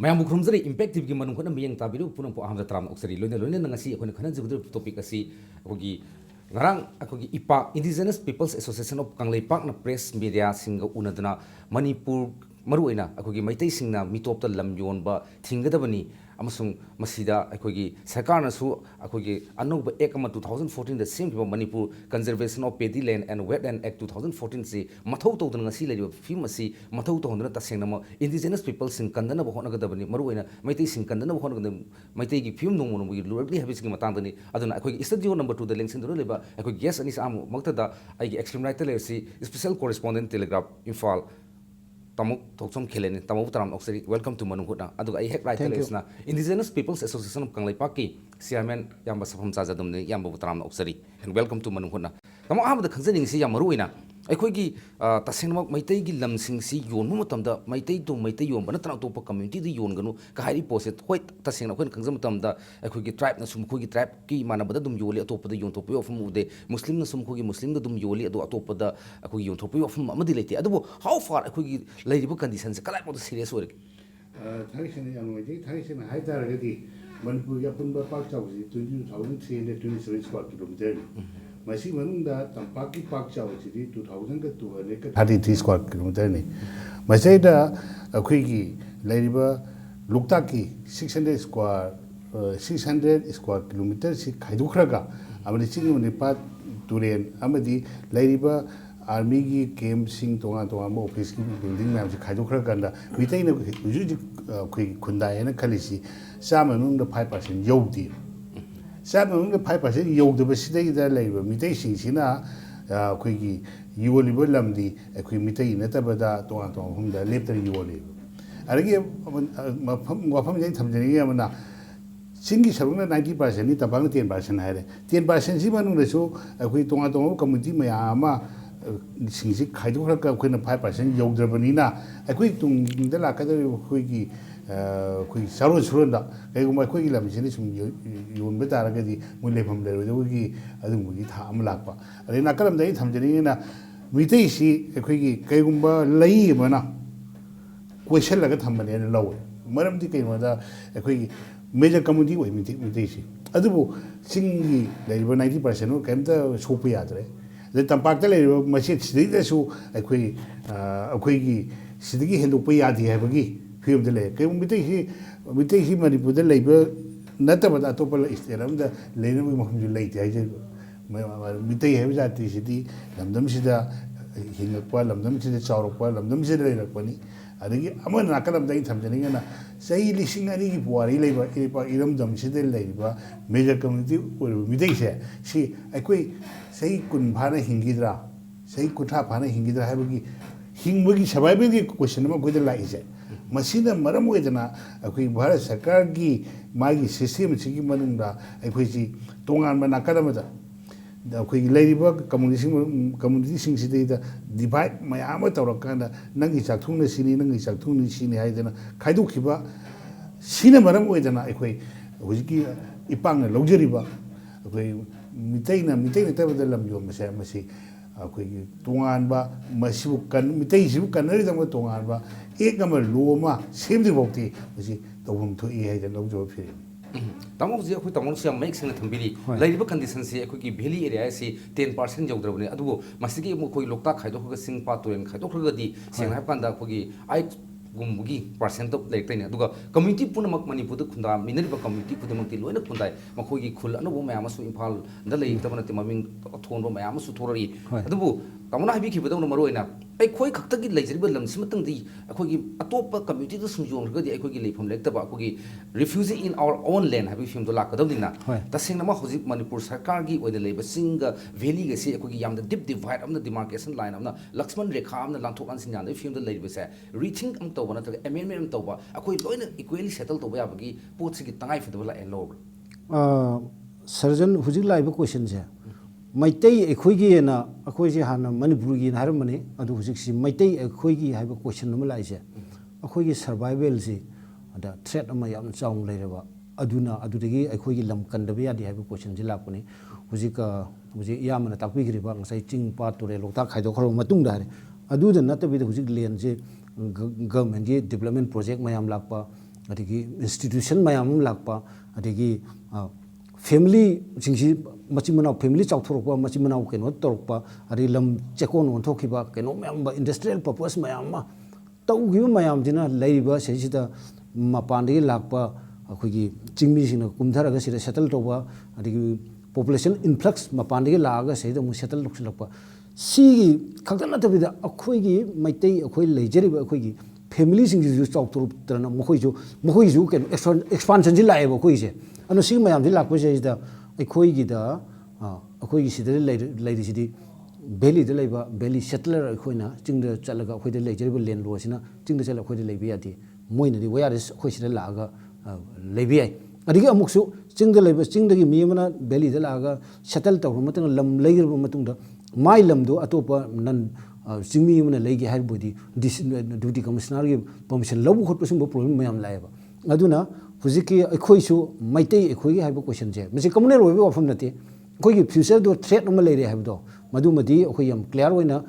mayam bukrumzari impactive gi manung khona miyang tabiru punam po ahamda tram oksari loina loina ngasi khona khana jugdur topic asi akogi ngarang akogi ipa indigenous peoples association of kanglei pak na press media singa unadana manipur maruina akogi maitai singna mitop ta lam yonba thingadabani amasung masida akogi sarkar na su akogi anuba ek ama 2014 da simba manipur conservation of paddy land and wetland act 2014 si mathau to dana ngasi laiba film asi mathau to hondana tasengna ma indigenous people sing kandana ba hona gadabani maruina maitai sing kandana ba hona gadam maitai gi film nong mongi lurabli habis gi matang dani aduna akogi studio number 2 da lengsin dro leba akogi guest ani sam makta da ai extreme writer le si special correspondent telegraph infal Tamuk Toksom Kileni, Tamu Tram Oxeri, welcome to Manung Hutna. Adu I heck right na Indigenous Peoples Association of Kanglei Paki, Chairman Yamba Sapam Zazadum, Yamba Tram Oxeri, and welcome to Manung Hutna. Tamu Ahmad the concerning Si Yamaruina. Aikogi Tasinmak Maitegi Lam Sing Si Yon Mutamda, Maitai to Maitai Yon, but not Topa community, the Yonganu, Kahari posted, white Tasina, when Kansamtamda, Aikogi tribe, Nasumkogi tribe, Ki Manabadum Yoli, Atopa the Yontopio from the Muslim Nasumkogi, Muslim the Dum Yoli, Atopa the Akogi Yontopio from Amadility. How far Akogi Lady Book conditions, collect on the serious work. Thanksgiving and waiting, Thanksgiving, I already when we opened the park house, 20,327 square kilometers. Masih Manung da Tampaki Park Chow City 2033 square kilometers. Masih da Quiggy, Ladiba, Luktaki 600 square kilometers. Kaidukraga, Amadi on the part Turian, Amadi, Ladiba, Army came sing Tonga office building names Kaidukrakanda. We take a Kunda and a Kalisi, Salmon the 5% Yodi. Salmon the 5% Yod the Basida the labor, mutation Sina, Quiggy, you will live Lamdi, a quimita Netabada, Tonga, whom the later you will live. I give Wapam Tanzania. Singi saruna 90% ni tabang 10% hai 10% si manung le so akhui tonga tonga community mayama singsi khaidu khra ka khoi na 5% yogdrabani na akhui tung da la ka da khoi gi khoi saru surunda kai guma khoi gi lam sin sum yon be tar ga di mun le pham le ro gi adum gi tha am lak pa ari na kalam dai thamjani na mitei si akhui gi kai gumba lai mana question la ga thambane na law maram di kai ma da akhui major community way mutation. Adubu singi like 90% came to Sopiatre. The Tampactale machine did so a quay Sidiki Hendopiati have a gee, few of the lake. We take him and put the labor, not about a topple is there, the lane we modulate. I said, we take heavy at the city, Lamdam Sida, Hingapal, Lamdam Sida, Sauropal, Lamdam Sida, Pony. Aman Nakalam Day Tamjana, say listening any Puari labor, Iram Dum Sidel labor, major community will be there. See, I quay say couldn't Pana Hingidra, say could have Pana Hingidra have a Hingwigi surviving question of whether like it. Masina Maramwedana, a queen Bara Sakargi, Magi system, Siki Manunda, a quasi Tongan Manakaramata. The Queen Ladybug community sings the divide my amateur kind Nangi Satuna Sini, Nangi Satuni Sini, Haidana, Kaidukiba, Cinemaram with an equa, which give Ipang luxury bar. Mitana the Lamio Masi, Tunganba, Masukan, Mitasu can read them with Tunganba, Egama Loma, same devotee, which is the one to eat and luxury. Tamong zia khu tamong siam make sing thambili laiba condition se khu ki valley area se 10% jogdrabne adu masigi mo khoi lokta khaido khu sing pa toren khaido khu di sing hap kan da khu gi ai gumbugi percent of like tane aduga community punamak manipur da khunda minariba community punamak ti loina khundai ma khoi gi khul anu bo mayam su imphal da lei tabana te maming thon ro mayam su thorari adu kamuna habi ki badau no maroina ai khoi khakta gi leijriba lam simatang di akhoi gi atopa community da sungjong ga di akhoi gi leifam lekta ba akhoi gi refugee in our own land habi film do la kadam dina ta singna ma hojik manipur sarkar gi oida leiba singa valley ga se akhoi gi yamda deep divide amna demarcation line amna lakshman rekha amna lanthok an sinyan da film do leiba se rethink am to bana ta amendment am to ba akhoi loina equally settle to ba yabagi pot si gi tangai fidu la en lob surgeon hujik laiba question je Maitai Equigi and Aquasi Hana Manipuri Harmony, and Husiksi Maitai Equigi have a question of Malaysia. Aquigi survival see the threat of my young song later. Aduna Adudigi Equigi Lam Kandavia, they have a question Jilaponi, Husika Yaman Taki Ribang, say Ching part to the Lotak Hydocro Matunda. Adu the not with Husik Lianze government development project Mayam Lapa, adigi institution mayam lakpa adigi family jingsi machi manau family chauthorokpa machi manau keno torokpa ari lam chekon on thokiba keno mayam industrial purpose mayam ma taugi mayam jina leiba seisida mapandi lakpa akhoi chingmi sina kumtharaga sida settle toba adigi population influx mapandi laga seida mu settle loksilakpa si khakdana tabida akhoi gi maitai akhoi leijeriba akhoi gi family sing ju chauthor trana mohoi ju ken expansion ji laeba khoi je ano si mayam ji lakpa seida akhoi gi da akhoi gi sida leiri sidi belly de leiba belly settler akhoi na chingda chalaga akhoi de leijeriba land lo sina chingda chala akhoi de leibi ati moina di wayaris akhoi sida laga leibi ai adigi amuksu chingda leiba chingdagi mi amana belly de laga settle tawru matang lam leigirba matungda mai lamdo atopa nan chingmi amana leigi haibodi duty commissioner gi permission labu khot pasum problem mayam laiba aduna hujiki akhoi su maitai akhoi gi haiba question je masi communal oiba wafam nate akhoi gi future do threat ama leire haibdo madumadi akhoi yam clear oina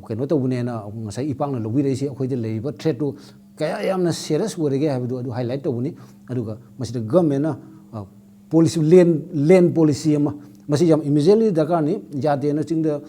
keno tawune na ngasai ipang na lobi reisi akhoi de leiba threat do kaya yamna serious orege haibdo adu highlight tawuni aduga masida government na policy land policy ama masi yam immediately dakani jade na chingda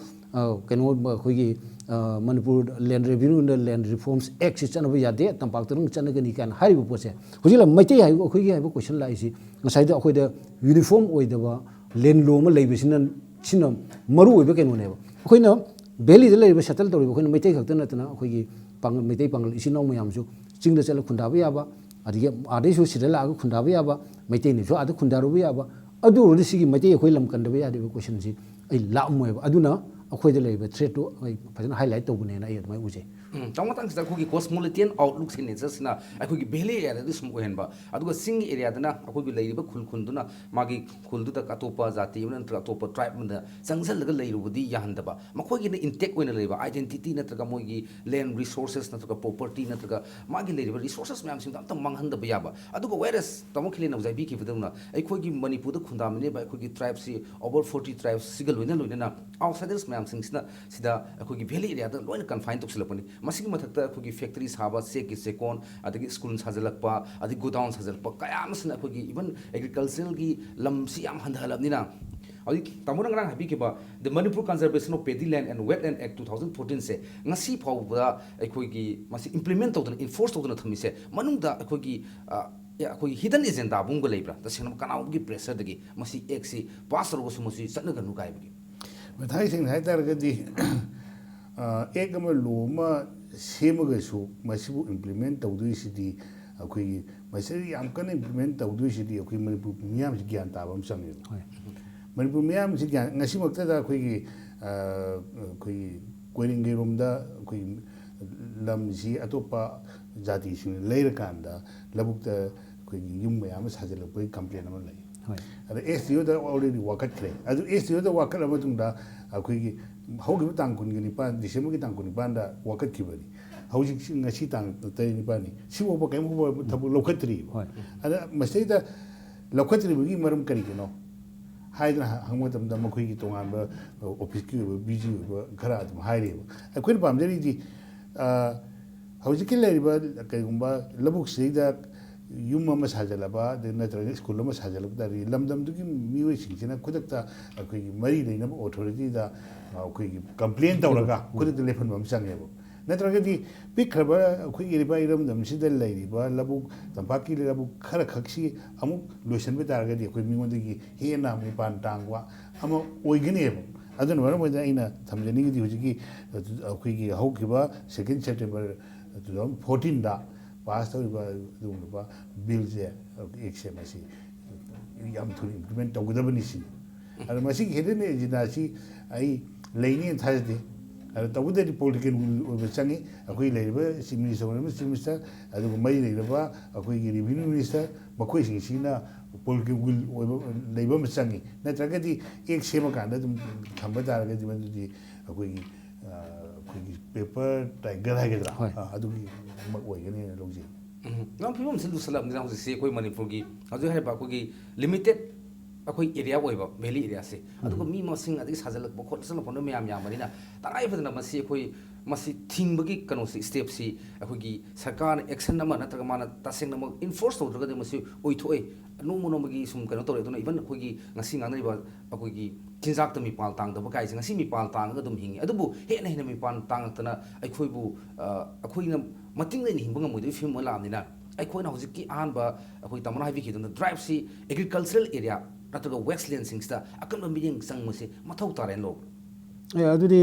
keno akhoi gi Manipur Land Revenue and Land Reforms Act is another yade tampak terung chanagani kan haribu pose hujila maitai hai akhoi gi haibu question lai si ngasai da akhoi da uniform oidaba land law ma leibisina sinam maru oiba keno neba akhoi na belly de leiba settle toriba akhoi na maitai khakta natana akhoi gi maitai pangal isinau mayam su chingda chala khundaba yaba adigi ade su sidala aga khundaba yaba maitai ni su ada khundaru yaba adu ro sigi maitai akhoi lam kandaba yade question si ai lamoeba aduna akhoi de leiba threat to fajana highlight tawune na ai admai uje tangmatang sida akhoi cosmopolitan outlook sin nature sina akhoi belly area da sum ohenba aduga sing area dana akhoi leiba khunduna magi khuldu da atopa jati un atopa tribe manda sangjal laga leirubudi yahandaba makhoi gi intake oina leiba identity natraga mogi land resources natraga property natraga magi leiba resources mayam sing tam manghandaba yaba aduga whereas tamokhile na jaibi ki biduna akhoi gi manipur da khundamne ba akhoi gi tribe si over 40 tribes sigal loina loina outsiders mayam sing sida akhoi gi valley area da loina confine toksilapani masigi mathakta akhoi factories haba seki sekon adagi school sajalakpa adagi godown sajalakpa kaya masna akhoi even agricultural gi lamsi yam handhalabnina adi tamuna ngrang habi kiba the Manipur Conservation of Paddy Land and Wetland Act 2014 se ngasi phawba akhoi gi masi implement tawdana enforce tawdana thamise manungda akhoi gi ya akhoi hidden agenda bunga leibra ta senam kanau gi pressure dagi masi act si pass ro su masi satnaga nu kai bi mathai sing hai tar gadi ek ama law ma semaga su masibu implement tawdui sidi akhoi masiri yam kan implement tawdui sidi akhoi Manipur miyam si gyan ta bam sang Manipur miyam si gyan ngasi makta da akhoi koiringe romda akhoi lam si atopa jati sing leira kanda labukta akhoi yum mayam sajalakoi complaint ama lai ada SDO da already wakat kre adu SDO da wakat amatungda akhoi haugi tang kun gi nipan December gi tang kun nipan da wakat kibani hauji ngasi tang tai nipani sibo ba kai mo tabu lokatri ada masai da lokatri gi maram kari kino haidna hangmatam da makhoi gi tongan ba office ki busy ba khara adum haire akhoi pamjari di hauji ki lai ba kai gumba labuk sei da yum ama sajalaba de natrani school ama sajalaba da lamdam du gi miwe singchina kudakta akhoi gi mari leina authority da akhoi gi complaint tawraga kudakta lefan bam sangebo natraga di pikhaba akhoi gi riba iram dam sida leiriba labuk tampaki labuk khara khaksi amuk lotion be targa di akhoi mingon gi hena mi pan tangwa ama oignebo adun wara moja ina thamjani gi di hoji gi akhoi gi haukiba 2 September 2014 da pass tawriba dungba bill je ekse masi yam thuri implement tawgudabani si ara masi hedene jinasi ai leini thasde ara tawgudari political will changi akoi leiba minister adu mai leiba akoi gi revenue minister makoi sina political will leiba machangi natraga di ekse ma kanda dum thamba daraga di mandu akoi paper tiger hagedra adu mak oigani logji nam phim sil du salam nang se koi Manipur gi aju hai ba ko gi limited ꯑꯩꯈꯣꯏ area ꯑꯣꯏꯕ valley ꯑꯦꯔꯤꯌꯥꯁꯦ ꯑꯗꯨꯒ ꯃꯤ ꯃꯁꯤꯡ ꯑꯗꯒꯤ ꯁꯥꯖꯜꯂꯛꯄ ꯈꯣꯠꯆꯜꯂꯛꯄꯅ ꯃꯌꯥꯝ ꯌꯥꯝꯕꯅꯤꯅ ꯇꯉꯥꯏꯐꯗꯅ ꯃꯁꯤ ꯑꯩꯈꯣꯏ ꯃꯁꯤ ꯊꯤꯡꯕꯒꯤ ꯀꯩꯅꯣꯁꯤ ꯁ꯭ꯇꯦꯞꯁꯤ ꯑꯩꯈꯣꯏꯒꯤ ꯁꯔꯀꯥꯔꯅ ꯑꯦꯛꯁꯟ ꯑꯃ ꯅꯠꯇ꯭ꯔꯒ ꯃꯥꯅ ꯇꯁꯦꯡꯅꯃꯛ ꯏꯟꯐꯣꯔꯁ ꯇꯧꯗ꯭ꯔꯒꯗꯤ ꯃꯁꯤ ꯑꯣꯏꯊꯣꯛꯑꯦ ꯅꯣꯡꯃ ꯅꯣꯡꯃꯒꯤ ꯁꯨꯝ ꯀꯩꯅꯣ ꯇꯧꯔꯦ ꯑꯗꯨꯅ ꯏꯚꯟ ꯑꯩꯈꯣꯏꯒꯤ ꯉꯁꯤ ꯉꯥꯡꯅꯔꯤꯕ ꯑꯩꯈꯣꯏꯒꯤ ꯆꯤꯟꯖꯥꯛꯇ ꯃꯤꯄꯥꯜ ꯇꯥꯡꯗꯕ ꯀꯥꯏꯁꯦ ꯉꯁꯤ ꯃꯤꯄꯥꯜ ꯇꯥꯡꯉꯒ ꯑꯗꯨꯝ ꯍꯤꯡꯉꯤ ꯑꯗꯨꯕꯨ ꯍꯦꯟꯅ ꯍꯦꯟꯅ ꯃꯤꯄꯥꯜ ꯇꯥꯡꯉꯛꯇꯅ ꯑꯩꯈꯣꯏꯕꯨ ꯑꯩꯈꯣꯏꯅ ꯃꯇꯤꯡ ꯂꯩꯅ ꯍꯤꯡꯕ ꯉꯝꯃꯣꯏꯗꯕꯒꯤ ꯐꯤꯕꯝ ꯑꯃ ꯂꯥꯛꯑꯕꯅꯤꯅ ꯑꯩꯈꯣꯏꯅ ꯍꯧꯖꯤꯛꯀꯤ ꯑꯍꯥꯟꯕ ꯑꯩꯈꯣꯏ ꯇꯥꯃꯣꯅ ꯍꯥꯏꯕꯤꯈꯤꯗꯨꯅ ꯗ꯭ꯔꯥꯏꯕꯁꯤ ꯑꯦꯒ꯭ꯔꯤꯀꯜꯆꯔꯦꯜ ꯑꯦꯔꯤꯌꯥ ꯅꯠꯇ꯭ꯔꯒ ꯋꯦꯁꯂꯦꯟꯁꯤꯡꯁꯤꯗ ꯑꯀꯟꯕ ꯃꯤꯠꯌꯦꯡ ꯆꯪꯕꯁꯤ ꯃꯊꯧ ꯇꯥꯔꯦꯅ ꯂꯧꯕ ꯑꯗꯨꯗꯤ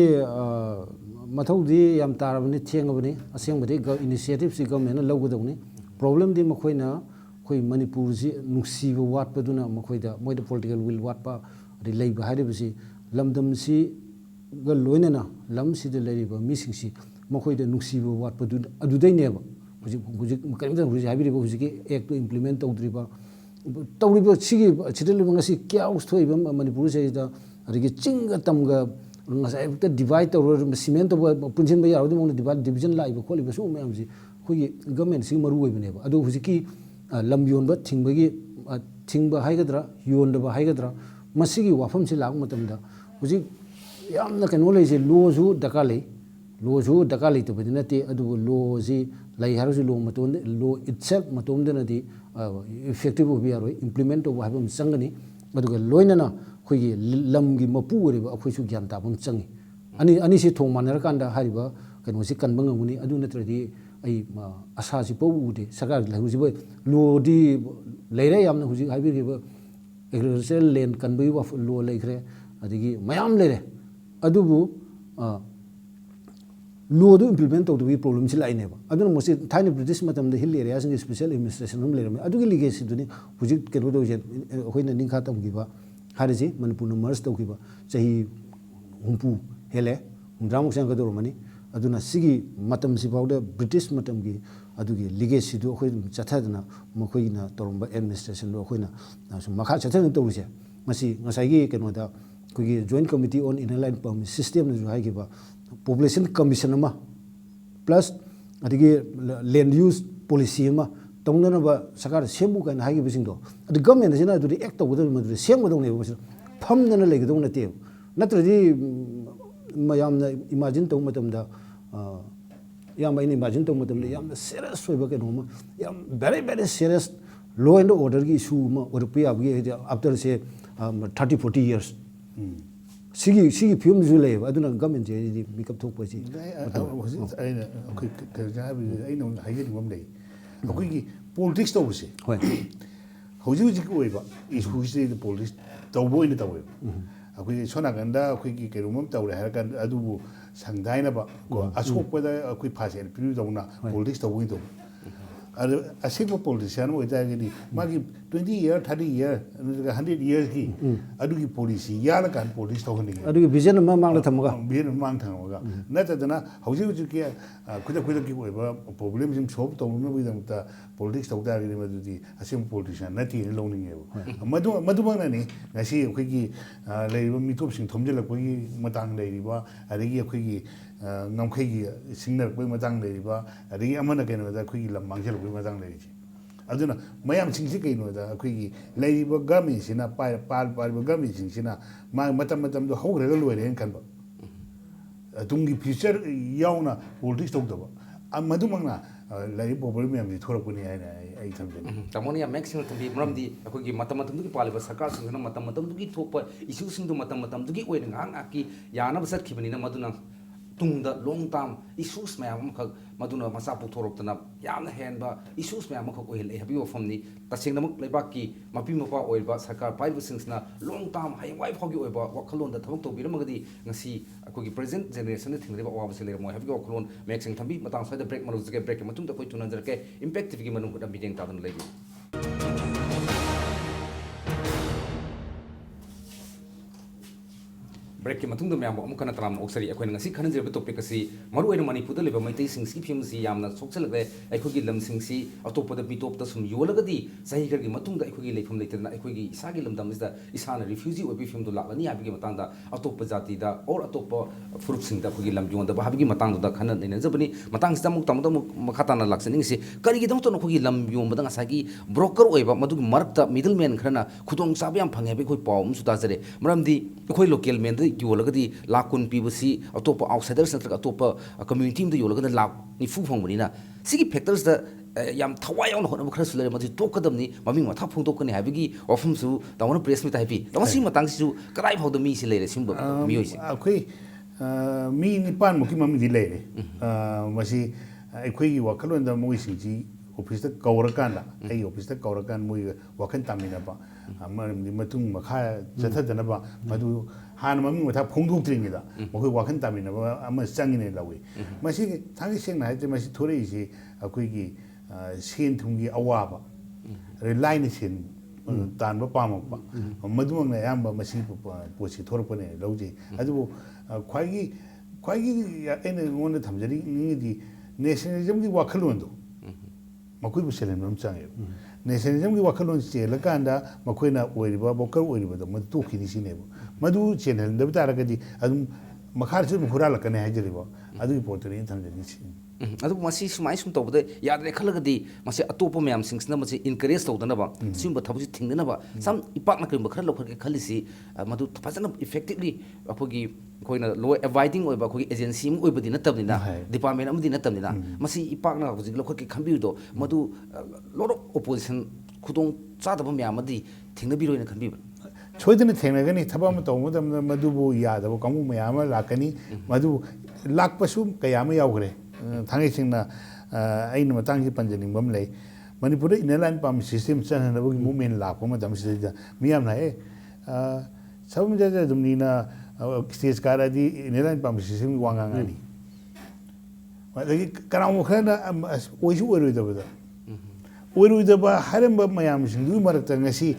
ꯃꯊꯧꯗꯤ ꯌꯥꯝ ꯇꯥꯔꯕꯅꯤ ꯊꯦꯡꯉꯕꯅꯤ ꯑꯁꯦꯡꯕꯗꯤ ꯏꯅꯤꯁꯤꯌꯦꯇꯤꯞꯁꯤ ꯒꯚꯔꯟꯃꯦꯟꯠꯅ ꯂꯧꯒꯗꯧꯅꯤ ꯄ꯭ꯔꯣꯕ꯭ꯂꯦꯝꯗꯤ ꯃꯈꯣꯏꯅ ꯑꯩꯈꯣꯏ ꯃꯅꯤꯄꯨꯔꯁꯤ ꯅꯨꯡꯁꯤꯕ ꯋꯥꯠꯄꯗꯨꯅ ꯃꯣꯏꯗ ꯄꯣꯂꯤꯇꯤꯀꯦꯜ ꯋꯤꯜ ꯋꯥꯠꯄ ꯑꯗꯩ ꯂꯩꯕ ꯍꯥꯏꯔꯤꯕꯁꯤ ꯂꯝꯗꯝꯁꯤꯒ ꯂꯣꯏꯅꯅ ꯂꯝꯁꯤꯗ ꯂꯩꯔꯤꯕ ꯃꯤꯁꯤꯡꯁꯤ ꯃꯈꯣꯏꯗ ꯅꯨꯡꯁꯤꯕ ꯋꯥꯠꯄꯗꯨ ꯑꯗꯨꯗꯩꯅꯦꯕ ꯍꯧꯖꯤꯛ ꯀꯔꯤꯝꯇ ꯍꯧꯖꯤꯛ ꯍꯥꯏꯕꯤꯔꯤꯕ ꯍꯧꯖꯤꯛꯀꯤ ꯑꯦꯛꯇꯨ ꯏꯝꯄ꯭ꯂꯤꯃꯦꯟ ꯇꯧꯔꯤꯕ ꯁꯤꯗ ꯂꯩꯕ ꯉꯁꯤ ꯀꯤꯌꯥꯎꯁ ꯊꯣꯛꯏꯕ ꯃꯅꯤꯄꯨꯔꯁꯤꯗ ꯑꯗꯒꯤ ꯆꯤꯡꯒ ꯇꯝꯒ ꯉꯁꯥꯏ ꯍꯦꯛꯇ ꯗꯤꯚꯥꯏꯠ ꯇꯧꯔ ꯁꯤꯃꯦꯟ ꯇꯧꯕ ꯄꯨꯟꯁꯤꯟꯕ ꯌꯥꯔꯣꯏꯗꯕ ꯃꯑꯣꯡꯗ ꯗꯤꯚꯤꯖꯟ ꯂꯥꯛꯏꯕ ꯈꯣꯠꯂꯤꯕ ꯁꯤꯒꯨꯝꯕ ꯃꯌꯥꯝꯁꯤ ꯑꯩꯈꯣꯏꯒꯤ ꯒꯚꯔꯟꯃꯦꯟꯠꯁꯤꯒꯤ ꯃꯔꯨ ꯑꯣꯏꯕꯅꯦꯕ ꯑꯗꯨ ꯍꯧꯖꯤꯛꯀꯤ ꯂꯝ ꯌꯣꯟꯕ ꯊꯤꯡꯕ ꯍꯥꯏꯒꯗ꯭ꯔꯥ ꯌꯣꯟꯗꯕ ꯍꯥꯏꯒꯗ꯭ꯔꯥ ꯃꯁꯤꯒꯤ ꯋꯥꯐꯝꯁꯤ ꯂꯥꯛꯄ ꯃꯇꯝꯗ ꯍꯧꯖꯤꯛ ꯌꯥꯝꯅ ꯀꯩꯅꯣ ꯂꯩꯔꯤꯁꯦ ꯂꯣꯁꯨ ꯗꯔꯀꯥꯔ ꯂꯩ ꯂꯣꯁꯨ ꯗꯔꯀꯥꯔ ꯂꯩꯇꯕꯗꯤ ꯅꯠꯇꯦ ꯑꯗꯨꯕు ꯂꯣꯁꯤ ꯂꯩ ꯍꯥꯏꯔꯁꯨ ꯂꯣ ꯏꯠꯁꯦꯜꯐ ꯃꯇꯣꯝꯗꯅꯗꯤ ꯏꯐꯦꯛꯇꯤꯚ ꯑꯣꯏꯕ ꯌꯥꯔꯣꯏ ꯏꯝꯄ꯭ꯂꯤꯃꯦꯟ ꯇꯧꯕ ꯍꯥꯏꯕ ꯑꯃ ꯆꯪꯒꯅꯤ ꯑꯗꯨꯒ ꯂꯣꯏꯅꯅ ꯑꯩꯈꯣꯏꯒꯤ ꯂꯝꯒꯤ ꯃꯄꯨ ꯑꯣꯏꯔꯤꯕ ꯑꯩꯈꯣꯏꯁꯨ ꯒ꯭ꯌꯥꯟ ꯇꯥꯕ ꯑꯃ ꯆꯪꯉꯤ ꯑꯅꯤꯁꯤ ꯊꯣꯡ ꯃꯥꯟꯅꯔꯀꯥꯟꯗ ꯍꯥꯏꯔꯤꯕ ꯀꯩꯅꯣꯁꯤ ꯀꯟꯕ ꯉꯝꯒꯅꯤ ꯑꯗꯨ ꯅꯠꯇ꯭ꯔꯗꯤ ꯑꯩ ꯑꯁꯥꯁꯤ ꯄꯧ ꯎꯗꯦ ꯁꯔꯀꯥꯔꯒꯤ ꯍꯧꯖꯤꯛ ꯂꯣꯗꯤ ꯂꯩꯔꯦ ꯌꯥꯝꯅ ꯍꯧꯖꯤꯛ ꯍꯥꯏꯕꯤꯔꯤꯕ ꯑꯦꯒ꯭ꯔꯤꯀꯜꯆꯔꯦꯜ ꯂꯦꯟ ꯀꯟꯕꯒꯤ ꯂꯣ ꯂꯩꯈ꯭ꯔꯦ ꯑꯗꯒꯤ ꯃꯌꯥꯝ ꯂꯩꯔꯦ ꯑꯗꯨꯕꯨ ꯂꯣꯗꯨ ꯏꯝꯄ꯭ꯂꯤꯃꯦꯟ ꯇꯧꯗꯕꯒꯤ ꯄ꯭ꯔꯣꯕ꯭ꯂꯦꯝꯁꯤ ꯂꯥꯛꯏꯅꯦꯕ ꯑꯗꯨꯅ ꯃꯁꯤ ꯊꯥꯏꯅ ꯕ꯭ꯔꯤꯇꯤꯁ ꯃꯇꯝꯗ ꯍꯤꯜ ꯑꯦꯔꯤꯌꯥꯁꯤꯡꯒꯤ ꯁ꯭ꯄꯦꯁꯦꯜ ꯑꯦꯗꯃꯤꯅꯤꯁꯇ꯭ꯔꯦꯁꯟ ꯑꯃ ꯂꯩꯔꯝꯃꯦ ꯑꯗꯨꯒꯤ ꯂꯤꯒꯦꯁꯤꯗꯨꯅꯤ ꯍꯧꯖꯤꯛ ꯀꯩꯅꯣ ꯇꯧꯔꯤꯁꯦ ꯑꯩꯈꯣꯏꯅ ꯅꯤꯡꯈꯥ ꯇꯝꯈꯤꯕ ꯍꯥꯏꯔꯤꯁꯤ ꯃꯅꯤꯄꯨꯔꯅ ꯃꯔꯁ ꯇꯧꯈꯤꯕ ꯆꯍꯤ ꯍꯨꯝꯐꯨ ꯍꯦꯜꯂꯦ ꯍꯨꯝꯗ꯭ꯔꯥꯃꯨꯛ ꯆꯪꯒꯗꯧꯔꯝꯃꯅꯤ ꯑꯗꯨꯅ ꯁꯤꯒꯤ ꯃꯇꯝꯁꯤ ꯐꯥꯎꯗ ꯕ꯭ꯔꯤꯇꯤꯁ ꯃꯇꯝꯒꯤ ꯑꯗꯨꯒꯤ ꯂꯤꯒꯦꯁꯤꯗꯨ ꯑꯩꯈꯣꯏ ꯆꯠꯊꯗꯅ ꯃꯈꯣꯏꯅ ꯇꯧꯔꯝꯕ ꯑꯦꯗꯃꯤꯅꯤꯁꯇ꯭ꯔꯦꯁꯟꯗꯨ ꯑꯩꯈꯣꯏꯅ ꯁꯨꯝ ꯃꯈꯥ ꯆꯠꯊꯗꯅ ꯇꯧꯔꯤꯁꯦ ꯃꯁꯤ ꯉꯁꯥꯏꯒꯤ ꯀꯩꯅꯣꯗ ꯑꯩꯈꯣꯏꯒꯤ ꯖꯣꯏꯟꯠ ꯀꯃꯤꯇꯤ ꯑꯣꯟ ꯏꯟꯂꯥꯏꯟ ꯄꯔꯃꯤꯠ ꯁꯤꯁꯇꯦꯝꯅꯁꯨ ꯍꯥꯏꯈꯤꯕ ꯄꯣꯄꯨꯂꯦꯁꯟ ꯀꯃꯤꯁꯟ ꯑꯃ ꯄ꯭ꯂꯁ ꯑꯗꯒꯤ ꯂꯦꯟ ꯌꯨꯁ ꯄꯣꯂꯤꯁꯤ ꯑꯃ ꯇꯧꯅꯅꯕ ꯁꯔꯀꯥꯔꯗ ꯁꯦꯝꯃꯨ ꯀꯥꯏꯅ ꯍꯥꯏꯈꯤꯕꯁꯤꯡꯗꯣ ꯑꯗꯨ ꯒꯚꯔꯟꯃꯦꯟꯠꯁꯤꯅ ꯑꯗꯨꯗꯤ ꯑꯦꯛ ꯇꯧꯒꯗꯕ ꯃꯗꯨꯗꯤ ꯁꯦꯝꯒꯗꯧꯅꯦꯕ ꯃꯁꯤꯗ ꯐꯝꯗꯅ ꯂꯩꯒꯗꯧ ꯅꯠꯇꯦꯕ ꯅꯠꯇ꯭ꯔꯗꯤ ꯃꯌꯥꯝꯅ ꯏꯃꯥꯖꯤꯟ ꯇꯧꯕ ꯃꯇꯝꯗ ꯌꯥꯝ ꯑꯩꯅ ꯏꯃꯥꯖꯤꯟ ꯇꯧꯕ ꯃꯇꯝꯗ ꯌꯥꯝꯅ ꯁꯦꯔꯤꯌꯁ ꯑꯣꯏꯕ ꯀꯩꯅꯣꯝꯃ ꯌꯥꯝ ꯚꯦꯔꯤ ꯁꯦꯔꯤꯌꯁ ꯂꯣ ꯑꯦꯟ ꯑꯣꯔꯗꯔꯒꯤ ꯏꯁꯨ ꯑꯃ ꯑꯣꯏꯔꯛꯄ ꯌꯥꯕꯒꯤ ꯍꯥꯏꯗꯤ ꯑꯥꯐꯇꯔꯁꯦ 30-40 years ꯁꯤꯒꯤ ꯐꯤꯕꯝꯗꯨꯁꯨ ꯂꯩꯌꯦꯕ ꯑꯗꯨꯅ ꯒꯚꯔꯟꯃꯦꯟꯠꯁꯦ ꯍꯥꯏꯗꯤ ꯃꯤꯀꯞ ꯊꯣꯛꯄꯁꯤ ꯍꯧꯖꯤꯛ ꯑꯩꯅ ꯑꯩꯈꯣꯏ ꯀꯩꯅꯣ ꯍꯥꯏꯕꯁꯤ ꯑꯩꯅ ꯍꯥꯏꯖꯅꯤꯡꯕ ꯑꯃ ꯂꯩ ꯑꯩꯈꯣꯏꯒꯤ ꯄꯣꯂꯤꯇꯤꯛꯁ ꯇꯧꯕꯁꯦ ꯍꯣꯏ ꯍꯧꯖꯤꯛ ꯑꯣꯏꯕ ꯏꯁꯨꯁꯤꯗ ꯄꯣꯂꯤꯇꯤꯛꯁ ꯇꯧꯕ ꯑꯣꯏꯅ ꯇꯧꯋꯦꯕ ꯑꯩꯈꯣꯏꯒꯤ ꯁꯣꯝ ꯅꯥꯀꯟꯗ ꯑꯩꯈꯣꯏꯒꯤ ꯀꯩꯅꯣꯝ ꯇꯧꯔꯦ ꯍꯥꯏꯔꯀꯥꯟꯗ ꯑꯗꯨꯕꯨ ꯁꯪꯗꯥꯏꯅꯕ ꯀꯣ ꯑꯁꯣꯛꯄꯗ ꯑꯩꯈꯣꯏ ꯐꯥꯁ ꯑꯦꯗ ꯄꯤꯕꯤꯗꯧꯅ ꯄꯣꯂꯤꯇꯤꯛꯁ ꯇꯧꯕ ꯑꯣꯏꯅ ꯇꯧꯕ ꯑꯗꯨ ꯑꯁꯦꯡꯕ ꯄꯣꯂꯤꯇꯤꯁꯤꯌꯥꯟ ꯑꯣꯏꯇꯥꯔꯒꯗꯤ ꯃꯥꯒꯤ 20 year 30 year ꯅꯠꯇ꯭ꯔꯒ 100 yearsꯀꯤ ꯑꯗꯨꯒꯤ ꯄꯣꯂꯤꯁꯤ ꯌꯥꯜꯂꯀꯥꯟꯗ ꯄꯣꯂꯤꯇꯤꯛꯁ ꯇꯧꯍꯟꯅꯤꯡꯉꯦ ꯑꯗꯨꯒꯤ ꯚꯤꯖꯟ ꯑꯃ ꯃꯥꯡꯗ ꯊꯝꯃꯒ ꯚꯤꯖꯟ ꯑꯃ ꯃꯥꯡꯗ ꯊꯝꯃꯒ ꯅꯠꯇꯗꯅ ꯍꯧꯖꯤꯛꯀꯤ ꯈꯨꯗꯛꯀꯤ ꯑꯣꯏꯕ ꯄ꯭ꯔꯣꯕ꯭ꯂꯦꯝꯁꯤꯡ ꯁꯣꯜꯕ ꯇꯧꯅꯕꯒꯤꯗꯃꯛꯇ ꯄꯣꯂꯤꯇꯤꯛꯁ ꯇꯧ ꯇꯥꯔꯒꯗꯤ ꯃꯗꯨꯗꯤ ꯑꯁꯦꯡꯕ ꯄꯣꯂꯤꯇꯤꯁꯤꯌꯥꯟ ꯅꯠꯇꯦꯅ ꯂꯧꯅꯤꯡꯉꯦꯕ ꯃꯗꯨꯃꯛꯅꯅꯤ ꯉꯁꯤ ꯑꯩꯈꯣꯏꯒꯤ ꯂꯩꯔꯤꯕ ꯃꯤꯇꯣꯞꯁꯤꯡ ꯊꯣꯝꯖꯤꯜꯂꯛꯄꯒꯤ ꯃꯇꯥꯡ ꯂꯩꯔꯤꯕ ꯑꯗꯒꯤ ꯑꯩꯈꯣꯏꯒꯤ ꯉꯝꯈꯩꯒꯤ ꯁꯤꯡꯅꯔꯛꯄꯒꯤ ꯃꯇꯥꯡ ꯂꯩꯔꯤꯕ ꯑꯗꯒꯤ ꯑꯃꯅ ꯀꯩꯅꯣꯗ ꯑꯩꯈꯣꯏꯒꯤ ꯂꯝ ꯃꯥꯡꯁꯤꯜꯂꯛꯄꯒꯤ ꯃꯇꯥꯡ ꯂꯩꯔꯤꯁꯦ ꯑꯗꯨꯅ ꯃꯌꯥꯝꯁꯤꯡꯁꯤ ꯀꯩꯅꯣꯗ ꯑꯩꯈꯣꯏꯒꯤ ꯂꯩꯔꯤꯕ ꯒꯚꯔꯟꯃꯦꯟꯠꯁꯤꯅ ꯄꯥꯔꯤꯕ ꯒꯚꯔꯟꯃꯦꯟꯠꯁꯤꯡꯁꯤꯅ ꯃꯇꯝ ꯃꯇꯝꯗꯣ ꯍꯧꯈ꯭ꯔꯒ ꯂꯣꯏꯔꯦꯅ ꯈꯟꯕ ꯇꯨꯡꯒꯤ ꯐ꯭ꯌꯨꯆꯔ ꯌꯥꯎꯅ ꯄꯣꯂꯤꯇꯤꯛꯁ ꯇꯧꯗꯕ ꯃꯗꯨꯃꯛꯅ ꯂꯩꯔꯤꯕ ꯄ꯭ꯔꯣꯕ꯭ꯂꯦꯝ ꯃꯌꯥꯝꯁꯤ ꯊꯣꯛꯂꯛꯄꯅꯤ ꯍꯥꯏꯅ ꯑꯩ ꯊꯝꯖꯅꯤꯡꯉꯤ ꯇꯥꯃꯣꯅ ꯌꯥꯝ ꯃꯌꯦꯛ ꯁꯦꯡꯅ ꯊꯝꯕꯤ ꯃꯔꯝꯗꯤ ꯑꯩꯈꯣꯏꯒꯤ ꯃꯇꯝ ꯃꯇꯝꯗꯨꯒꯤ ꯄꯥꯜꯂꯤꯕ ꯁꯔꯀꯥꯔꯁꯤꯡꯁꯤꯅ ꯃꯇꯝ ꯃꯇꯝꯗꯨꯒꯤ ꯊꯣꯛꯄ ꯏꯁꯨꯁꯤꯡꯗꯨ ꯃꯇꯝ ꯃꯇꯝꯗꯨꯒꯤ ꯑꯣꯏꯅ ꯉꯥꯏꯍꯥꯛ ꯉꯥꯏꯍꯥꯛꯀꯤ ꯌꯥꯅꯕ ꯆꯠꯈꯤꯕꯅꯤꯅ ꯃꯗꯨꯅ ꯇꯨꯡꯗ ꯂꯣꯡ ꯇꯥꯝ ꯏꯁꯨꯁ ꯃꯌꯥꯝ ꯑꯃꯈꯛ ꯃꯗꯨꯅ ꯃꯆꯥ ꯄꯣꯛꯊꯣꯔꯛꯇꯅ ꯌꯥꯝꯅ ꯍꯦꯟꯕ ꯏꯁꯨꯁ ꯃꯌꯥꯝ ꯑꯃꯈꯛ ꯑꯣꯏꯍꯜꯂꯛꯏ ꯍꯥꯏꯕꯒꯤ ꯋꯥꯐꯝꯅꯤ ꯇꯁꯦꯡꯅꯃꯛ ꯂꯩꯕꯥꯛꯀꯤ ꯃꯄꯤ ꯃꯄꯥ ꯑꯣꯏꯕ ꯁꯔꯀꯥꯔ ꯄꯥꯏꯔꯤꯕꯁꯤꯡꯁꯤꯅ ꯂꯣꯡ ꯇꯥꯝ ꯍꯌꯦꯡꯋꯥꯏ ꯐꯥꯎꯒꯤ ꯑꯣꯏꯕ ꯋꯥꯈꯜꯂꯣꯟꯗ ꯊꯕꯛ ꯇꯧꯕꯤꯔꯝꯃꯒꯗꯤ ꯉꯁꯤ ꯑꯩꯈꯣꯏꯒꯤ ꯄ꯭ꯔꯦꯖꯦꯟꯠ ꯖꯦꯅꯦꯔꯦꯁꯟꯅ ꯊꯦꯡꯅꯔꯤꯕ ꯑꯋꯥꯕꯁꯤ ꯂꯩꯔꯝꯃꯣꯏ ꯍꯥꯏꯕꯒꯤ ꯋꯥꯈꯜꯂꯣꯟ ꯃꯌꯦꯛ ꯁꯦꯡꯅ ꯊꯝꯕꯤ ꯃꯇꯥꯡ ꯁ꯭ꯋꯥꯏꯗ ꯕ꯭ꯔꯦꯛ ꯃꯔꯨꯖꯒꯦ ꯕ꯭ꯔꯦꯛꯀꯤ ꯃꯇꯨꯡꯗ ꯑꯩꯈꯣꯏ ꯊꯨꯅꯟꯖꯔꯛꯀꯦ ꯏꯝꯄꯦꯛ ꯇꯤꯚꯤꯒꯤ ꯃꯅꯨꯡ ꯍꯨꯠꯅ ꯃꯤꯠꯌꯦꯡ ꯇꯥꯗꯨꯅ ꯂꯩꯕꯤꯌꯨ ब्रेक की मतुंग मैम अमुक खना तराम ओक्सरी अखोइन ngasi खनजरब topic asi maru oina manipur da leba maitai sing ski film si yamna sokchalagre aikhogi lam sing si atopa da bitop da sum yolagadi sahi gar gi matung da aikhogi leifam leitana aikhogi isagi lamdam da isana refugee obi film do lani abigi matang da atopa jati da or atopa furup sing da khogi lam yon da habigi matang da khana ne jabani matang sta muk tamda makata na laksani si kari gi dong to khogi lam yon da ngasagi broker oiba madu marak da middleman khana khudong sabi am phange be khoi pawm su da jare maramdi khoi local men da yolagadi lakun pibasi atopa outsiders natraka atopa community da yolagada lak ni fu phongmani na sigi factors da yam thawai on hona khara sulare mati tokadam ni maming matha phong tokani habigi ofum su tawon press mi tai pi tawa si matang si su karai phau da mi si leire simba mi oi si akhoi mi ni pan mo ki mami di leire masi akhoi gi wakalon da mo si ji office da kaurakan da ai office da kaurakan mo wakan tamina ba amar ni matung makha jathadana ba madu han mami matha phong thok tring da mo khoi wakan tamina ba ama changi ne lawi masi thangi seng na ha masi thore si akhoi gi sen thungi awaba line ni sen tan ba pam ba madumang na yamba masi posi thorpane lauji adu khwai gi ene ngon thamjari ni di nationalism gi wakhalon do makoi bu selen ram change nationalism gi wakhalon chela kanda makoi na oiriba bokar oiriba do madu khini sine madu channel da bitara gadi adu makhar chu khurala kane hajriba adu portrait thamjari si adu masi sumai sum tawbda yadre khalagadi masi atopa myam singsna masi encourage tawdana ba simba thabusi thingna ba sam ipak na krim khara lokhar ke khalisi madu fazana effectively aphogi koina law abiding oiba khogi agency mu oibadi na tabnina department amdi na tabnina masi ipak na hoji lokhar ke khambi do madu lot of opposition khudong chadaba myam adi thingna biro na khambi choidana thenagani thabam tawmudam madubu yadaba kamu myam lakani madu lakpasu kayama yawgre thangi singna aina matang ji panjani bam lei manipur inland pam system chana bu movement la ko madam sida miyam na sabum ja dumni na stage kara di inland pam system wanga ngani wadagi karam khana oisu oru da ba haram ba mayam sing du marakta ngasi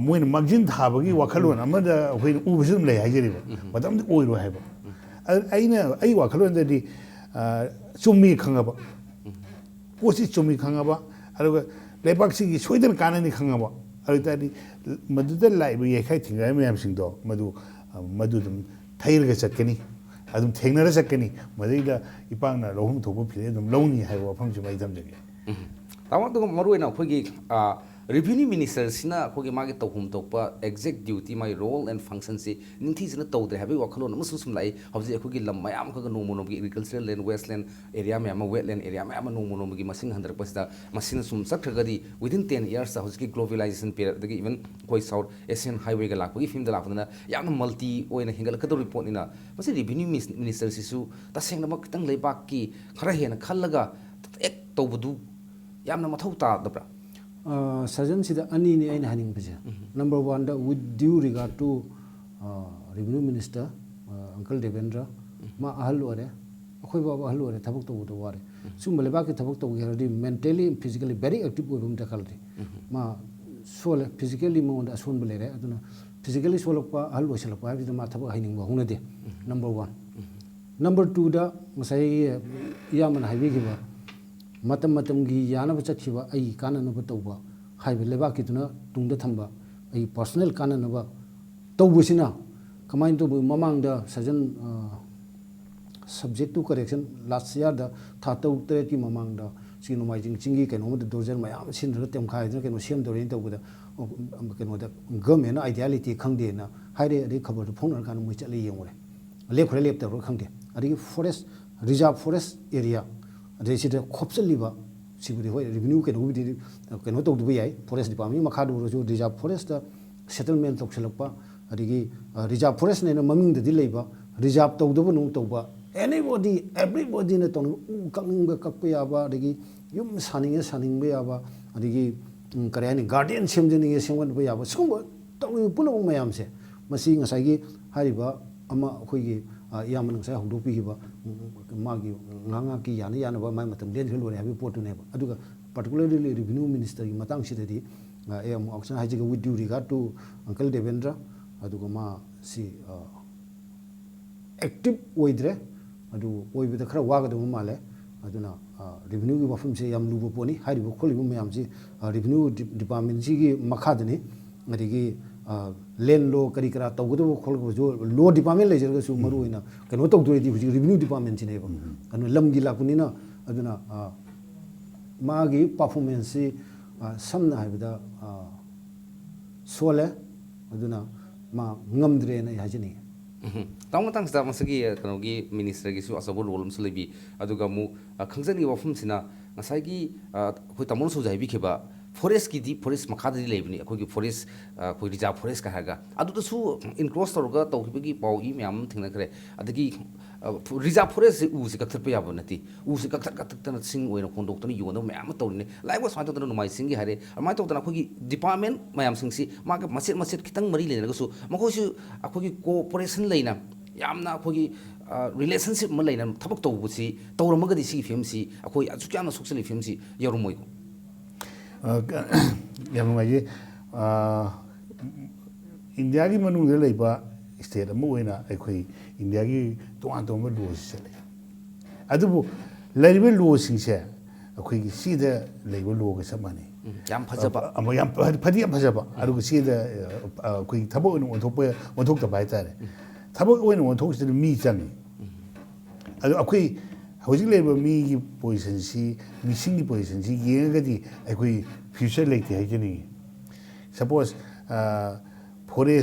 moin magjin thabagi wakhalon amada hoin ubusum lei hajiri ba madam di oiru haiba ai wakhalon da di chumi khangaba posi chumi khangaba aruga lepak si soidan kanani khangaba arita di madu da lai bu yekhai thinga mayam sing do madu dum thairga chakani adum thengnara chakani madida ipang na lohum thobu phire dum longni haiwa phang chu mai dam jage tawa to maru na khogi revenue minister sina khogi magi tawhum tokpa exact duty my role and function si ningthi sina tawdre habi wakhalon amu sum lai hobji khogi lam mayam kha no mono gi agricultural land westland area me ama wetland area me ama no mono gi masing 100% masing sum sakthagadi within 10 years hobji globalization period dagi even koi south asian highway ga lakpagi film da lakna yam multi oina hingal ka do report ina masi revenue minister sisu taseng na kitang leibak ki khara hena khallaga ek tawbudu yamna mathau ta dabra Surgeon sida ani ni aina haning bja number 1 da with due regard to revenue minister uncle Devendra ma ahal ore akhoi baba ahal ore thabuk to do ware sum leba ki thabuk to geradi mentally and physically very active oibum ta khalri ma sole physically mo da son bele re aduna physically solokpa ahal oselakpa bi ma thabuk haning ba huna de number 1 number 2 da masai yaman haibi ki ba matam gi yana ba chakhiba ai kana na ba tawba haibe leba ki tuna tungda thamba ai personal kana na ba tawbusina kamain to mamang da sajan subject to correction last year da tha taw tre ki mamang da sino mai jingi ke no da dozer mayam sin da tem khai da ke no sem dorin tawda ke no da government ideality khangde na haire ri khabar phone kan mu chali yengore lep khre lep ta ro khangde ari forest reserve forest area Resida Kopsaliba, Sibudi, revenue can not talk to be forest department, Makadu, reserve forest settlement of Shalapa, Rigi, reserve forest and a mumming the labor, reserve to the no toba. Anybody, everybody in a tongue, Kanga Kakuyaba, Rigi, you sunning is sunning Bayaba, Rigi, Karani, guardian, Simjani, someone Bayaba, somewhat, don't pull on my arms. Masing Sagi, Hariba, Ama Huigi. Yaman sa hudu pihiba magi nganga ki yana ba mai matam den helore habi potu ne ba aduga particularly revenue minister ki matang sidadi am auction haji with due regard to uncle Devendra ꯑꯗꯨꯒ ꯃꯥ ꯁꯤ active ꯑꯣꯏꯗ꯭ꯔꯦ ꯑꯗꯨ ꯑꯣꯏꯕꯗ ꯈꯔ ꯋꯥꯒꯗꯕ ꯃꯥꯜꯂꯦ ꯑꯗꯨꯅ ꯔꯦꯚꯤꯅ꯭ꯌꯨꯒꯤ ꯋꯥꯐꯝꯁꯦ ꯌꯥꯝ ꯂꯨꯕ ꯄꯣꯠꯅꯤ ꯍꯥꯏꯔꯤꯕ ꯈꯣꯠꯂꯤꯕ ꯃꯌꯥꯝꯁꯤ ꯔꯦꯚꯤꯅ꯭ꯌू ꯗꯤꯄꯥꯔꯠꯃꯦꯟꯁꯤꯒꯤ ꯃꯈꯥꯗꯅꯤ ꯑꯗꯒꯤ ꯂꯦꯟ ꯂꯣ ꯀꯔꯤ ꯀꯔꯥ ꯇꯧꯒꯗꯕ ꯈꯣꯠꯀꯗꯕꯁꯨ ꯂꯣ ꯗꯤꯄꯥꯔꯠꯃꯦꯟ ꯂꯩꯖꯔꯒꯁꯨ ꯃꯔꯨꯑꯣꯏꯅ ꯀꯩꯅꯣ ꯇꯧꯗꯣꯏꯗꯤ ꯍꯧꯖꯤꯛ ꯔꯦꯚꯤꯅ꯭ꯌू ꯗꯤꯄꯥꯔꯠꯃꯦꯟꯁꯤꯅꯦꯕ ꯑꯗꯨꯅ ꯂꯝꯒꯤ ꯂꯥꯛꯄꯅꯤꯅ ꯑꯗꯨꯅ ꯃꯥꯒꯤ ꯄꯔꯐꯣꯔꯃꯦꯟꯁꯁꯤ ꯁꯝꯅ ꯍꯥꯏꯕꯗ ꯁꯣꯜꯂꯦ ꯑꯗꯨꯅ ꯃꯥ ꯉꯝꯗ꯭ꯔꯦꯅ ꯑꯩ ꯍꯥꯏꯖꯅꯤꯡꯉꯤ ꯇꯥꯃꯣ ꯃꯇꯥꯡꯁꯤꯗ ꯃꯁꯤꯒꯤ ꯀꯩꯅꯣꯒꯤ ꯃꯤꯅꯤꯁꯇꯔꯒꯤꯁꯨ ꯑꯆꯧꯕ ꯔꯣꯜ ꯑꯃꯁꯨ ꯂꯩꯕꯤ ꯑꯗꯨꯒ ꯑꯃꯨꯛ ꯈꯪꯖꯅꯤꯡꯕ ꯋꯥꯐꯝꯁꯤꯅ ꯉꯁꯥꯏꯒꯤ ꯑꯩꯈꯣꯏ ꯇꯥꯃꯣꯅꯁꯨ ꯍꯧꯖꯤꯛ ꯍꯥꯏꯕꯤꯈꯤꯕ ꯐꯣꯔꯦꯁꯀꯤꯗꯤ ꯐꯣꯔꯦꯁ ꯃꯈꯥꯗꯗꯤ ꯂꯩꯕꯅꯤ ꯑꯩꯈꯣꯏꯒꯤ ꯐꯣꯔꯦꯁ ꯑꯩꯈꯣꯏ ꯔꯤꯖꯥꯔꯚ ꯐꯣꯔꯦꯁꯀ ꯍꯥꯏꯔꯒ ꯑꯗꯨꯗꯁꯨ ꯏꯟꯀ꯭ꯂꯣꯁ ꯇꯧꯔꯒ ꯇꯧꯈꯤꯕꯒꯤ ꯄꯥꯎ ꯏ ꯃꯌꯥꯝ ꯑꯃ ꯊꯦꯡꯅꯈ꯭ꯔꯦ ꯑꯗꯒꯤ ꯔꯤꯖꯥꯔꯚ ꯐꯣꯔꯦꯁꯁꯤ ꯎꯁꯤ ꯀꯛꯊꯠꯄ ꯌꯥꯕ ꯅꯠꯇꯦ ꯎꯁꯤ ꯀꯛꯊꯠꯇꯅ ꯁꯤꯡ ꯑꯣꯏꯅ ꯍꯣꯟꯗꯣꯛꯇꯅ ꯌꯣꯟꯅꯕ ꯃꯌꯥꯝ ꯑꯃ ꯇꯧꯔꯤꯅꯤ ꯂꯥꯏꯕ ꯁꯨꯃꯥꯏꯅ ꯇꯧꯗꯅ ꯅꯣꯡꯃꯥꯏꯁꯤꯡꯒꯤ ꯍꯥꯏꯔꯦ ꯑꯗꯨꯃꯥꯏꯅ ꯇꯧꯗꯅ ꯑꯩꯈꯣꯏꯒꯤ ꯗꯤꯄꯥꯔꯠꯃꯦꯟ ꯃꯌꯥꯝꯁꯤꯡꯁꯤ ꯃꯥꯒ ꯃꯆꯦꯠ ꯃꯆꯦꯠ ꯈꯤꯇꯪ ꯃꯔꯤ ꯂꯩꯅꯔꯒꯁꯨ ꯃꯈꯣꯏꯁꯨ ꯑꯩꯈꯣꯏꯒꯤ ꯀꯣꯑꯣꯄꯔꯦꯁꯟ ꯂꯩꯅ ꯌꯥꯝꯅ ꯑꯩꯈꯣꯏꯒꯤ ꯔꯤꯂꯦꯁꯟꯁꯤꯞ ꯑꯃ ꯂꯩꯅ ꯊꯕꯛ ꯇꯧꯕꯁꯤ ꯇꯧꯔꯝꯃꯒꯗꯤ ꯁꯤꯒꯤ ꯐꯤꯕꯝꯁꯤ ꯑꯩꯈꯣꯏ ꯑꯁꯨꯛ ꯌꯥꯝꯅ ꯁꯣꯛꯆꯜꯂꯤ ꯐꯤꯕꯝꯁꯤ ꯌꯧꯔꯝꯃꯣꯏꯀꯣ ꯌꯥꯝ ꯅꯨꯡꯉꯥꯏꯖꯩ ꯏꯟꯗꯤꯌꯥꯒꯤ ꯃꯅꯨꯡꯗ ꯂꯩꯕ ꯁ꯭ꯇꯦꯠ ꯑꯃ ꯑꯣꯏꯅ ꯑꯩꯈꯣꯏ ꯏꯟꯗꯤꯌꯥꯒꯤ ꯇꯣꯉꯥꯟ ꯇꯣꯉꯥꯟꯕ ꯂꯣꯁꯤ ꯆꯠꯂꯤ ꯑꯗꯨꯕꯨ ꯂꯩꯔꯤꯕ ꯂꯣꯁꯤꯡꯁꯦ ꯑꯩꯈꯣꯏꯒꯤ ꯁꯤꯗ ꯂꯩꯕ ꯂꯣꯒ ꯆꯞ ꯃꯥꯟꯅꯩ ꯌꯥꯝ ꯐꯖꯕ ꯌꯥꯝ ꯐꯗꯤ ꯌꯥꯝ ꯐꯖꯕ ꯑꯗꯨꯒ ꯁꯤꯗ ꯑꯩꯈꯣꯏꯒꯤ ꯊꯕꯛ ꯑꯣꯏꯅ ꯑꯣꯟꯊꯣꯛꯇꯕ ꯍꯥꯏꯇꯥꯔꯦ ꯊꯕꯛ ꯑꯣꯏꯅ ꯑꯣꯟꯊꯣꯛꯄꯁꯤꯗ ꯃꯤ ꯆꯪꯉꯤ ꯑꯗꯣ ꯑꯩꯈꯣꯏ ꯍꯧꯖꯤꯛ ꯂꯩꯔꯤꯕ ꯃꯤꯒꯤ ꯄꯣꯖꯤꯁꯟꯁꯤ ꯃꯤꯁꯤꯡꯒꯤ ꯄꯣꯖꯤꯁꯟꯁꯤ ꯌꯦꯡꯉꯒꯗꯤ ꯑꯩꯈꯣꯏ ꯐ꯭ꯌꯨꯆꯔ ꯂꯩꯇꯦ ꯍꯥꯏꯖꯅꯤꯡꯉꯤ ꯁꯄꯣꯁ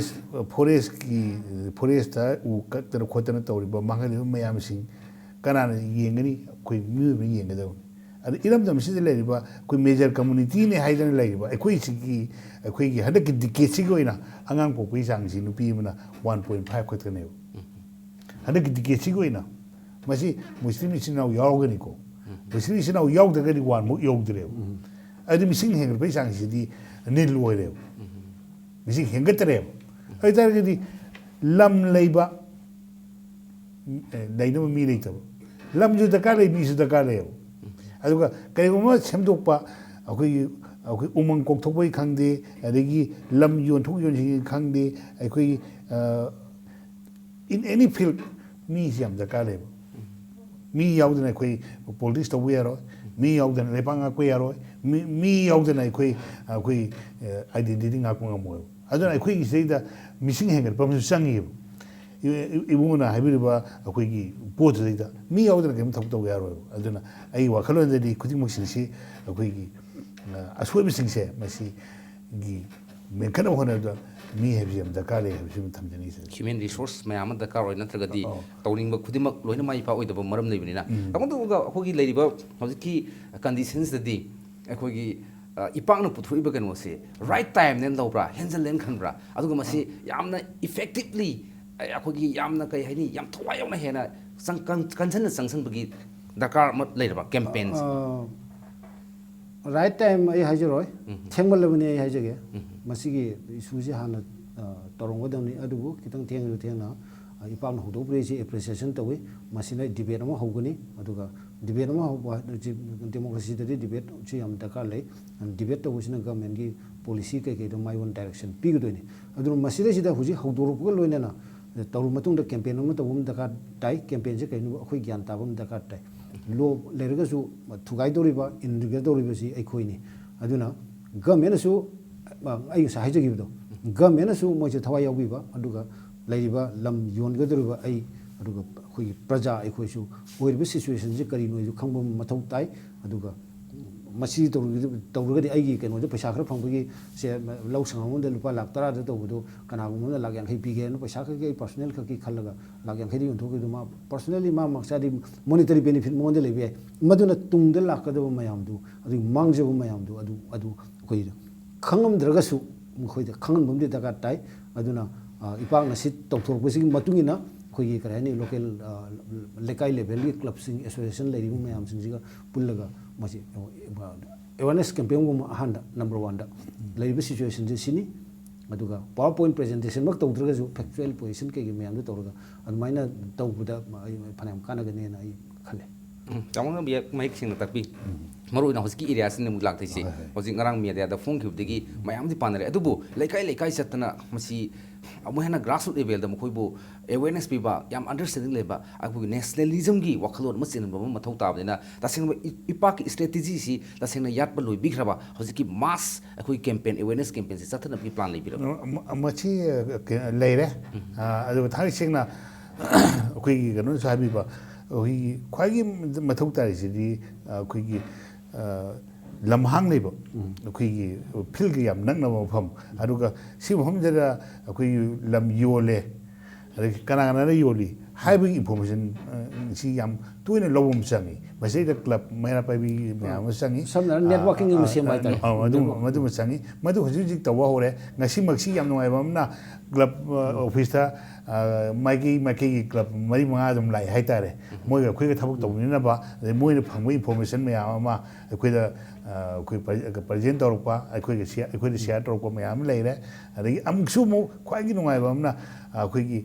ꯐꯣꯔꯦꯁꯇ ꯎ ꯀꯛꯇꯅ ꯈꯣꯠꯇꯅ ꯇꯧꯔꯤꯕ ꯃꯥꯡꯍꯜꯂꯤꯕ ꯃꯌꯥꯝꯁꯤꯡ ꯀꯅꯥꯅ ꯌꯦꯡꯒꯅꯤ ꯑꯩꯈꯣꯏ ꯃꯤꯑꯣꯏꯕꯅ ꯌꯦꯡꯒꯗꯕꯅꯤ ꯑꯗ ꯏꯔꯝꯗꯝꯁꯤꯗ ꯂꯩꯔꯤꯕ ꯑꯩꯈꯣꯏ ꯃꯦꯖꯔ ꯀꯝꯃꯨꯅꯤꯇꯤꯅꯦ ꯍꯥꯏꯗꯅ ꯂꯩꯔꯤꯕ ꯑꯩꯈꯣꯏꯒꯤ ꯍꯟꯗꯛꯀꯤ ꯗꯤꯀꯦꯠꯁꯤꯒꯤ ꯑꯣꯏꯅ ꯑꯉꯥꯡ ꯄꯣꯛꯄꯒꯤ ꯆꯥꯡꯁꯤ ꯅꯨꯄꯤ ꯑꯃꯅ 1.5 ꯈꯛꯇꯅꯦꯕ ꯍꯟꯗꯛꯀꯤ ꯗꯤꯀꯦꯠꯁꯤꯒꯤ ꯑꯣꯏꯅ ꯃꯁꯤ ꯃꯨꯁꯂꯤꯝ ꯏꯆꯤꯟ ꯏꯅꯥꯎ ꯌꯥꯎꯔꯒꯅꯤꯀꯣ ꯃꯨꯁꯂꯤꯝ ꯏꯆꯤꯟ ꯏꯅꯥꯎ ꯌꯥꯎꯗ꯭ꯔꯒꯗꯤ 1 ꯃꯨꯛ ꯌꯧꯗ꯭ꯔꯦꯕ ꯑꯗꯨ ꯃꯤꯁꯤꯡ ꯍꯦꯟꯒꯠꯄꯒꯤ ꯆꯥꯡꯁꯤꯗꯤ ꯅꯤꯜ ꯑꯣꯏꯔꯦꯕ ꯃꯤꯁꯤꯡ ꯍꯦꯟꯒꯠꯇ꯭ꯔꯦꯕ ꯑꯗꯨ ꯑꯣꯏꯇꯥꯔꯒꯗꯤ ꯂꯝ ꯂꯩꯅꯕ ꯃꯤ ꯂꯩꯇꯕ ꯂꯝꯁꯨ ꯗꯔꯀꯥꯔ ꯂꯩ ꯃꯤꯁꯨ ꯗꯔꯀꯥꯔ ꯂꯩꯌꯦꯕ ꯑꯗꯨꯒ ꯀꯔꯤꯒꯨꯝꯕ ꯁꯦꯝꯗꯣꯛꯄ ꯑꯩꯈꯣꯏ ꯎꯃꯪ ꯀꯣꯛꯊꯣꯛꯄꯒꯤ ꯈꯪꯗꯦ ꯑꯗꯒꯤ ꯂꯝ ꯌꯣꯟꯊꯣꯛ ꯌꯣꯟꯁꯤꯟꯒꯤ ꯈꯪꯗꯦ ꯑꯩꯈꯣꯏꯒꯤ ꯏꯟ ꯑꯦꯅꯤ ꯐꯤꯜ ꯃꯤꯁꯤ ꯌꯥꯝ ꯗꯔꯀꯥꯔ ꯂꯩꯌꯦꯕ ꯃꯤ ꯌꯥꯎꯗꯅ ꯑꯩꯈꯣꯏ ꯄꯣꯂꯤꯇꯤꯛꯁ ꯇꯧꯕ ꯌꯥꯔꯣꯏ ꯃꯤ ꯌꯥꯎꯗꯅ ꯂꯩꯕꯥꯛ ꯉꯥꯛꯄ ꯌꯥꯔꯣꯏ ꯃꯤ ꯌꯥꯎꯗꯅ ꯑꯩꯈꯣꯏ ꯑꯥꯏꯗꯦꯟꯇꯤꯇꯤ ꯉꯥꯛꯄ ꯉꯝꯃꯣꯏꯕ ꯑꯗꯨꯅ ꯑꯩꯈꯣꯏꯒꯤ ꯁꯤꯗꯩꯗ ꯃꯤꯁꯤꯡ ꯍꯦꯟꯒꯠꯄ ꯑꯃꯁꯨ ꯆꯪꯉꯤꯕ ꯏꯕꯨꯡꯉꯣꯅ ꯍꯥꯏꯕꯤꯔꯤꯕ ꯑꯩꯈꯣꯏꯒꯤ ꯄꯣꯠꯇꯨꯗꯩꯗ ꯃꯤ ꯌꯥꯎꯗꯅ ꯀꯔꯤꯝ ꯊꯕꯛ ꯇꯧꯕ ꯌꯥꯔꯣꯏꯕ ꯑꯗꯨꯅ ꯑꯩꯒꯤ ꯋꯥꯈꯜꯂꯣꯟꯗꯗꯤ ꯈꯨꯗꯤꯡꯃꯛꯁꯤꯡꯁꯤ ꯑꯩꯈꯣꯏꯒꯤ ꯑꯁꯣꯏꯕꯁꯤꯡꯁꯦ ꯃꯁꯤꯒꯤ ꯃꯦꯟꯈꯠꯅꯕ ꯍꯣꯠꯅꯕꯗ ꯃꯤ ꯍꯥꯏꯕꯁꯤ ꯌꯥꯝ ꯗꯔꯀꯥꯔ ꯂꯩ ꯍꯥꯏꯕꯁꯤ ꯑꯃ ꯊꯝꯖꯅꯤꯡꯉꯤ ꯍ꯭ꯌꯨꯃꯦꯟ ꯔꯤꯁꯣꯔꯁ ꯃꯌꯥꯝ ꯑꯃ ꯗꯔꯀꯥꯔ ꯑꯣꯏ ꯅꯠꯇ꯭ꯔꯒꯗꯤ ꯇꯧꯅꯤꯡꯕ ꯈꯨꯗꯤꯡꯃꯛ ꯂꯣꯏꯅ ꯃꯥꯏ ꯄꯥꯛꯑꯣꯏꯗꯕ ꯃꯔꯝ ꯂꯩꯕꯅꯤꯅ ꯇꯧꯕꯇꯕꯨ ꯑꯩꯈꯣꯏꯒꯤ ꯂꯩꯔꯤꯕ ꯍꯧꯖꯤꯛꯀꯤ ꯀꯟꯗꯤꯁꯟꯁꯤꯗꯗꯤ ꯑꯩꯈꯣꯏꯒꯤ ꯏꯄꯥꯛꯅ ꯄꯨꯊꯣꯛꯏꯕ ꯀꯩꯅꯣꯁꯦ ꯔꯥꯏꯠ ꯇꯥꯏꯝꯅꯦꯅ ꯂꯧꯕ꯭ꯔꯥ ꯍꯦꯟꯖꯜꯂꯦꯅ ꯈꯟꯕ꯭ꯔꯥ ꯑꯗꯨꯒ ꯃꯁꯤ ꯌꯥꯝꯅ ꯏꯐꯦꯛꯇꯤꯞꯂꯤ ꯑꯩꯈꯣꯏꯒꯤ ꯌꯥꯝꯅ ꯀꯩ ꯍꯥꯏꯅꯤ ꯌꯥꯝ ꯊꯋꯥꯏ ꯌꯥꯎꯅ ꯍꯦꯟꯅ ꯀꯟꯁꯤꯟꯅ ꯆꯪꯁꯤꯟꯕꯒꯤ ꯗꯔꯀꯥꯔ ꯑꯃ ꯂꯩꯔꯕ ꯀꯦꯝꯄꯦꯟꯁꯦ ꯔꯥꯏꯠ ꯇꯥꯏꯝ ꯑꯩ ꯍꯥꯏꯖꯔꯣꯏ ꯊꯦꯡꯃꯜꯂꯕꯅꯤ ꯑꯩ ꯍꯥꯏꯖꯒꯦ ꯃꯁꯤꯒꯤ ꯏꯁꯨꯁꯤ ꯍꯥꯟꯅ ꯇꯧꯔꯝꯒꯗꯕꯅꯤ ꯑꯗꯨꯕꯨ ꯈꯤꯇꯪ ꯊꯦꯡꯉꯁꯨ ꯊꯦꯡꯅ ꯏꯄꯥꯛꯅ ꯍꯧꯗꯣꯛꯄꯤꯔꯛꯏꯁꯤ ꯑꯦꯄ꯭ꯔꯤꯁꯤꯌꯦꯁꯟ ꯇꯧꯏ ꯃꯁꯤꯅ ꯗꯤꯕꯦꯠ ꯑꯃ ꯍꯧꯒꯅꯤ ꯑꯗꯨꯒ ꯗꯤꯕꯦꯠ ꯑꯃ ꯍꯧꯕ ꯗꯦꯃꯣꯀ꯭ꯔꯦꯁꯤꯗꯗꯤ ꯗꯤꯕꯦꯠꯁꯤ ꯌꯥꯝ ꯗꯔꯀꯥꯔ ꯂꯩ ꯗꯤꯕꯦꯠ ꯇꯧꯕꯁꯤꯅ ꯒꯚꯔꯟꯃꯦꯟꯒꯤ ꯄꯣꯂꯤꯁꯤ ꯀꯩꯀꯩꯗꯣ ꯃꯥꯏꯌꯣꯟ ꯗꯥꯏꯔꯦꯛꯁꯟ ꯄꯤꯒꯗꯣꯏꯅꯤ ꯑꯗꯨꯅ ꯃꯁꯤꯗꯩꯁꯤꯗ ꯍꯧꯖꯤꯛ ꯍꯧꯗꯣꯔꯛꯄꯒ ꯂꯣꯏꯅꯅ ꯇꯧꯔꯕ ꯃꯇꯨꯡꯗ ꯀꯦꯝꯄꯦꯟ ꯑꯃ ꯇꯧꯕ ꯑꯃ ꯗꯔꯀꯥꯔ ꯇꯥꯏ ꯀꯦꯝꯄꯦꯟꯁꯦ ꯀꯩꯅꯣ ꯑꯩꯈꯣꯏ ꯒ꯭ꯌꯥꯟ ꯇꯥꯕ ꯑꯃ ꯗꯔꯀꯥꯔ ꯇꯥꯏ ꯂꯣ ꯂꯩꯔꯒꯁꯨ ꯊꯨꯒꯥꯏꯗꯧꯔꯤꯕ ꯏꯟꯗꯤꯒꯦꯗꯧꯔꯤꯕꯁꯤ ꯑꯩꯈꯣꯏꯅꯤ ꯑꯗꯨꯅ ꯒꯚꯔꯟꯃꯦꯟꯅꯁꯨ ꯑꯩ ꯉꯁꯥꯏ ꯍꯥꯏꯖꯈꯤꯕꯗꯣ ꯒꯚꯔꯟꯃꯦꯟꯅꯁꯨ ꯃꯣꯏꯁꯦ ꯊꯋꯥꯏ ꯌꯥꯎꯕꯤꯕ ꯑꯗꯨꯒ ꯂꯩꯔꯤꯕ ꯂꯝ ꯌꯣꯟꯒꯗꯧꯔꯤꯕ ꯑꯗꯨꯒ ꯑꯩꯈꯣꯏꯒꯤ ꯄ꯭ꯔꯖꯥ ꯑꯩꯈꯣꯏꯁꯨ ꯑꯣꯏꯔꯤꯕ ꯁꯤꯆꯨꯋꯦꯁꯟꯁꯦ ꯀꯔꯤꯅꯣꯁꯨ ꯈꯪꯕ ꯃꯊꯧ ꯇꯥꯏ ꯑꯗꯨꯒ ꯃꯁꯤ ꯇꯧꯔꯒꯗꯤ ꯑꯩꯒꯤ ꯀꯩꯅꯣꯗ ꯄꯩꯁా ꯈꯔ ꯐꯪꯕꯒꯤ ꯁꯦ ꯂꯧ ꯁꯪꯉꯝ ꯑꯃꯗ ꯂꯨꯄꯥ ꯂꯥꯛ 10ꯗ ꯇꯧꯕꯗꯣ ꯀꯅꯥꯒꯨꯝꯕ ꯑꯃꯅ ꯂꯥꯛ 50 ꯄꯤꯒꯦꯅ ꯄꯩꯁꯥ ꯈꯛꯀꯤ ꯑꯩ ꯄꯔꯁꯣꯅꯦꯜ ꯈꯛꯀꯤ ꯈꯜꯂꯒ ꯂꯥꯛ 50ꯗ ꯌꯣꯟꯊꯣꯛꯈꯤꯕꯗꯣ ꯃꯥ ꯄꯔꯁꯣꯅꯦꯜꯂꯤ ꯃꯥ ꯃꯛꯁꯥꯗꯤ ꯃꯣꯅꯤꯇꯔꯤ ꯕꯦꯅꯤꯐꯤꯠ ꯃꯉꯣꯟꯗ ꯂꯩꯕ ꯌꯥꯏ ꯃꯗꯨꯅ ꯇꯨꯡꯗ ꯂꯥꯛꯀꯗꯕ ꯃꯌꯥꯝꯗꯨ ꯑꯗꯨꯒꯤ ꯃꯥꯡꯖꯕ ꯃꯌꯥꯝꯗꯨ ꯑꯗꯨ ꯑꯩꯈꯣꯏ ꯈꯪꯉꯝꯗ꯭ꯔꯒꯁꯨ ꯃꯈꯣꯏꯗ ꯈꯪꯍꯟꯕ ꯑꯃꯗꯤ ꯗꯔꯀꯥꯔ ꯇꯥꯏ ꯑꯗꯨꯅ ꯏꯄꯥꯛꯅ ꯁꯤ ꯇꯧꯊꯣꯔꯛꯄꯁꯤꯒꯤ ꯃꯇꯨꯡ ꯏꯟꯅ ꯑꯩꯈꯣꯏꯒꯤ ꯀꯔꯤ ꯍꯥꯏꯅꯤ ꯂꯣꯀꯦꯜ ꯂꯩꯀꯥꯏ ꯂꯦꯚꯦꯜꯒꯤ ꯀ꯭ꯂꯕꯁꯤꯡ ꯑꯦꯁꯣꯁꯤꯌꯦꯁꯟ ꯂꯩꯔꯤꯕ ꯃꯌꯥꯝꯁꯤꯡꯁꯤꯒ ꯄꯨꯜꯂꯒ ꯃꯁꯤ ꯑꯦꯋꯥꯔꯅꯦꯁ ꯀꯦꯝꯄꯦꯟꯒꯨꯝꯕ ꯑꯍꯥꯟꯕ ꯅꯝꯕꯔ 1ꯗ ꯂꯩꯔꯤꯕ ꯁꯤꯆꯨꯋꯦꯁꯟꯁꯤ ꯁꯤꯅꯤ ꯑꯗꯨꯒ ꯄꯥꯋꯔ ꯄꯣꯏꯟꯠ ꯄ꯭ꯔꯖꯦꯟꯇꯦꯁꯟꯃꯛ ꯇꯧꯗ꯭ꯔꯒꯁꯨ ꯐꯦꯛꯆꯨꯑꯦꯜ ꯄꯣꯖꯤꯁꯟ ꯀꯩꯀꯩ ꯃꯌꯥꯝꯗꯨ ꯇꯧꯔꯒ ꯑꯗꯨꯃꯥꯏꯅ ꯇꯧꯕꯗ ꯑꯩ ꯐꯅꯌꯥꯝ ꯀꯥꯟꯅꯒꯅꯤꯅ ꯑꯩ ꯈꯜꯂꯦ Kamu biar maik sing tapi maru na hoski area sin mu lak thisi hosi ngarang media da phone khib digi mayam di panare adubu laikai chatna masi amu hena grassroots level da mkhoi bu awareness pi ba yam understanding leba abu nationalism gi wakhalon masin ba mathau tab dina tasing ipa ki strategy si tasing na yat ba loi big raba hosi ki mass akoi campaign awareness campaign si chatna pi plan lei bi machi leire adu thai singna akoi gano sabi ba oi khwai mathau tari si akoi lamhang leba akoi phil gi yam nakna mafam aduga si mafam jara akoi lam yole kana kana yoli haibi information si yam tuine lobum sangi masai da club mera pai bi ma sangi samna networking in sim bai ta madu sangi madu hujik tawa hore ngasi maksi yam noi bamna club office ta maiki club mari ma dum lai hai tare moi ga khoi ga thabuk tawni na ba moi na phangwi information me ama khoi da khoi present torpa khoi ga share khoi da share torpa me am lai re adagi am su mo khwai gi noi bamna khoi gi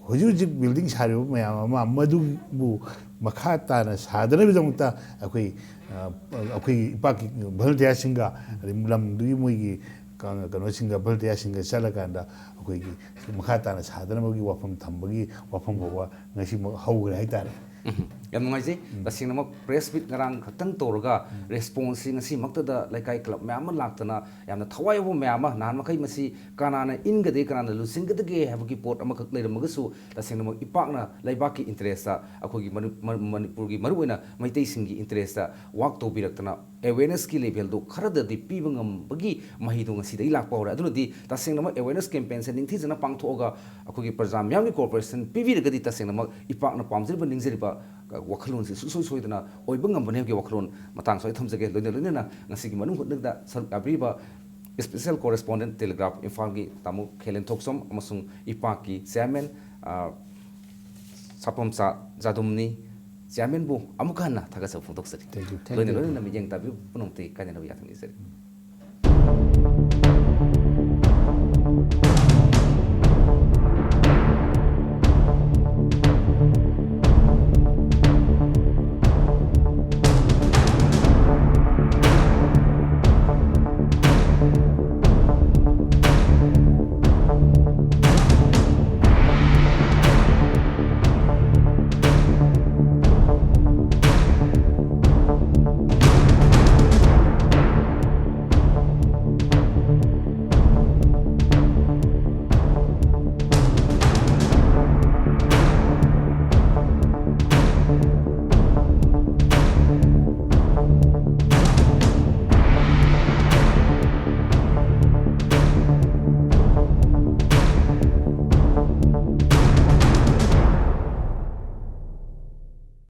hujik building sari me ama madu bu makha ta na sadana bi jongta khoi ipaki bhaldia singa lam du moi gi kano singa bhaldia singa salakanda khoi gi makha ta na sadana gi wafam thambagi wafam bawa ngasi haugra hai tare yam ngai ji tasing namak press bit ngarang khatang torga response ngasi makta da laikai club me am laktana yamna thawai bo me am nan makai masi kanana ingade kanana lusingade ge habki pot am khak leir magasu tasing namak ipakna laibaki interest a akhogi manipur gi maruina maitai singi interest a work to biraktana awareness ki level do kharada di pibangam bagi mahi do ngasi dai lakpa ora adunodi tasing namak awareness campaign se ningthi jana pangthoga akhogi prajam yamni corporation pivi regadi tasing namak ipakna pamjriba ningjriba wakhalon si soi soidana oibangam bane ge wakhalon matang soi thamjage loina na ngasi gi manung hutna saruk abriba special correspondent telegraph imphal gi tamu khelen thoksom amasung ipa ki chairman sapamsa jadumni chairman bu amukana thaga sa phung toksari loina na mi jeng tabi punong te kanya na ya thang isari